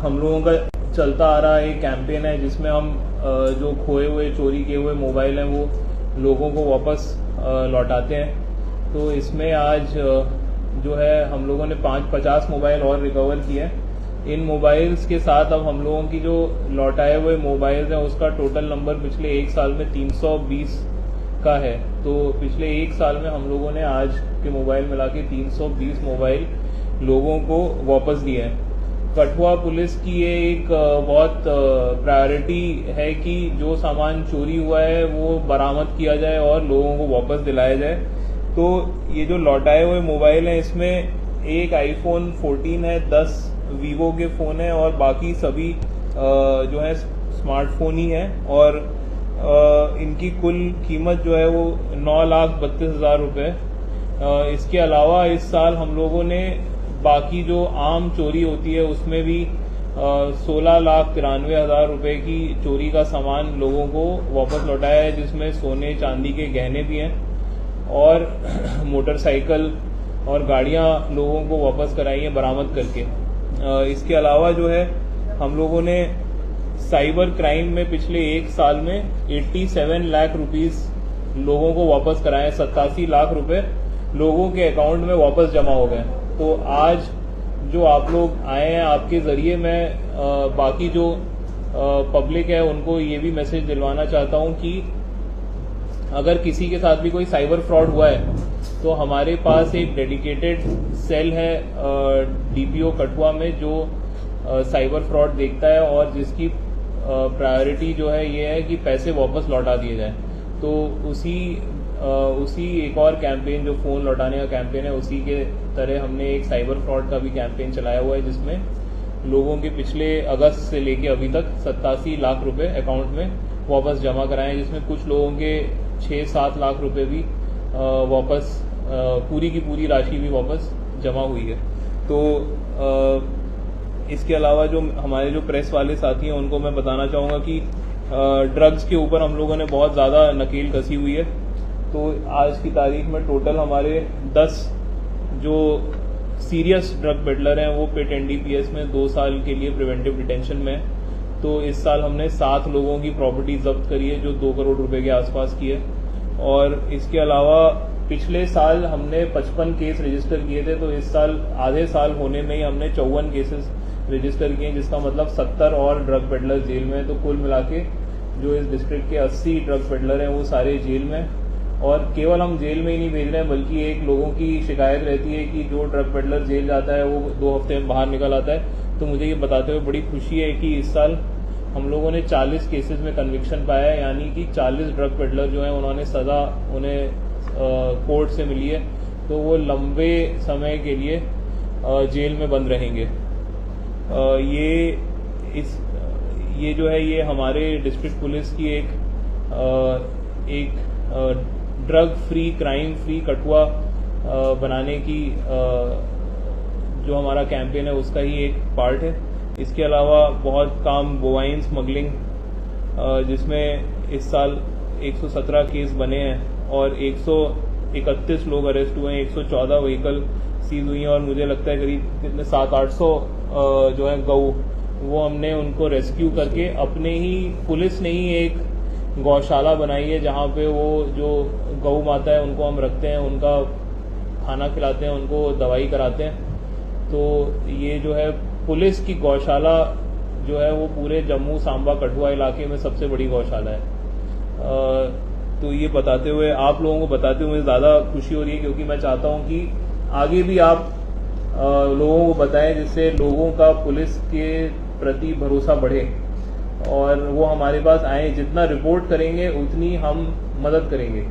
हम लोगों का चलता आ रहा एक कैंपेन है जिसमें हम जो खोए हुए चोरी किए हुए मोबाइल हैं वो लोगों को वापस लौटाते हैं। तो इसमें आज जो है हम लोगों ने 50 मोबाइल और रिकवर किए हैं। इन मोबाइल्स के साथ अब हम लोगों की जो लौटाए हुए मोबाइल्स हैं उसका टोटल नंबर पिछले एक साल में 320 का है। तो पिछले एक साल में हम लोगों ने आज के मोबाइल मिला के 320 मोबाइल लोगों को वापस दिए हैं। कठुआ पुलिस की ये एक बहुत प्रायोरिटी है कि जो सामान चोरी हुआ है वो बरामद किया जाए और लोगों को वापस दिलाया जाए। तो ये जो लौटाए हुए मोबाइल हैं इसमें एक आईफोन 14 है, 10 वीवो के फ़ोन है और बाकी सभी जो है स्मार्टफोन ही है। और इनकी कुल कीमत जो है वो 9,32,000 रुपये। इसके अलावा इस साल हम लोगों ने बाकी जो आम चोरी होती है उसमें भी 16,93,000 रुपये की चोरी का सामान लोगों को वापस लौटाया है, जिसमें सोने चांदी के गहने भी हैं और मोटरसाइकिल और गाड़ियां लोगों को वापस कराई हैं बरामद करके। इसके अलावा जो है हम लोगों ने साइबर क्राइम में पिछले एक साल में 87 लाख रुपीस लोगों को वापस कराए। 87 लाख रुपए लोगों के अकाउंट में वापस जमा हो गए। तो आज जो आप लोग आए हैं, आपके जरिए मैं बाकी जो पब्लिक है उनको ये भी मैसेज दिलवाना चाहता हूं कि अगर किसी के साथ भी कोई साइबर फ्रॉड हुआ है तो हमारे पास एक डेडिकेटेड सेल है डीपीओ कठुआ में जो साइबर फ्रॉड देखता है और जिसकी प्रायोरिटी जो है ये है कि पैसे वापस लौटा दिए जाएं। तो उसी एक और कैंपेन जो फ़ोन लौटाने का कैंपेन है उसी के तरह हमने एक साइबर फ्रॉड का भी कैंपेन चलाया हुआ है, जिसमें लोगों के पिछले अगस्त से लेके अभी तक 87 लाख रुपए अकाउंट में वापस जमा कराए, जिसमें कुछ लोगों के 6-7 लाख रुपए भी वापस पूरी की पूरी राशि भी वापस जमा हुई है। तो इसके अलावा जो हमारे जो प्रेस वाले साथी हैं उनको मैं बताना चाहूँगा कि ड्रग्स के ऊपर हम लोगों ने बहुत ज़्यादा नकेल कसी हुई है। तो आज की तारीख में टोटल हमारे 10 जो सीरियस ड्रग पेडलर हैं वो पिट एनडीपीएस में 2 साल के लिए प्रिवेंटिव डिटेंशन में। तो इस साल हमने 7 लोगों की प्रॉपर्टी जब्त करी है जो 2 करोड़ रुपए के आसपास की है। और इसके अलावा पिछले साल हमने 55 केस रजिस्टर किए थे, तो इस साल आधे साल होने में ही हमने 54 केसेस रजिस्टर किए, जिसका मतलब 70 और ड्रग पेडलर जेल में। तो कुल मिला के जो इस डिस्ट्रिक्ट के 80 ड्रग पेडलर हैं वो सारे जेल में। और केवल हम जेल में ही नहीं भेज रहे हैं बल्कि एक लोगों की शिकायत रहती है कि जो ड्रग पेडलर जेल जाता है वो 2 हफ्ते में बाहर निकल आता है। तो मुझे ये बताते हुए बड़ी खुशी है कि इस साल हम लोगों ने 40 केसेस में कन्विक्शन पाया है, यानी कि 40 ड्रग पेडलर जो हैं उन्होंने सज़ा उन्हें कोर्ट से मिली है। तो वो लंबे समय के लिए जेल में बंद रहेंगे। ये जो है ये हमारे डिस्ट्रिक्ट पुलिस की एक drug free crime free Kathua बनाने की जो हमारा कैंपेन है उसका ही एक पार्ट है। इसके अलावा बहुत काम बोवाइन स्मगलिंग जिसमें इस साल 117 केस बने हैं और 131 लोग अरेस्ट हुए हैं, 114 व्हीकल सीज हुई हैं और मुझे लगता है करीब कितने 700-800 जो है गऊ वो हमने उनको रेस्क्यू करके अपने ही पुलिस ने ही एक गौशाला बनाई है जहाँ पे वो जो गौ माता है उनको हम रखते हैं, उनका खाना खिलाते हैं, उनको दवाई कराते हैं। तो ये जो है पुलिस की गौशाला जो है वो पूरे जम्मू सांबा कठुआ इलाके में सबसे बड़ी गौशाला है। तो ये बताते हुए आप लोगों को बताते हुए ज़्यादा खुशी हो रही है क्योंकि मैं चाहता हूँ कि आगे भी आप लोगों को बताएं जिससे लोगों का पुलिस के प्रति भरोसा बढ़े और वो हमारे पास आए। जितना रिपोर्ट करेंगे उतनी हम मदद करेंगे।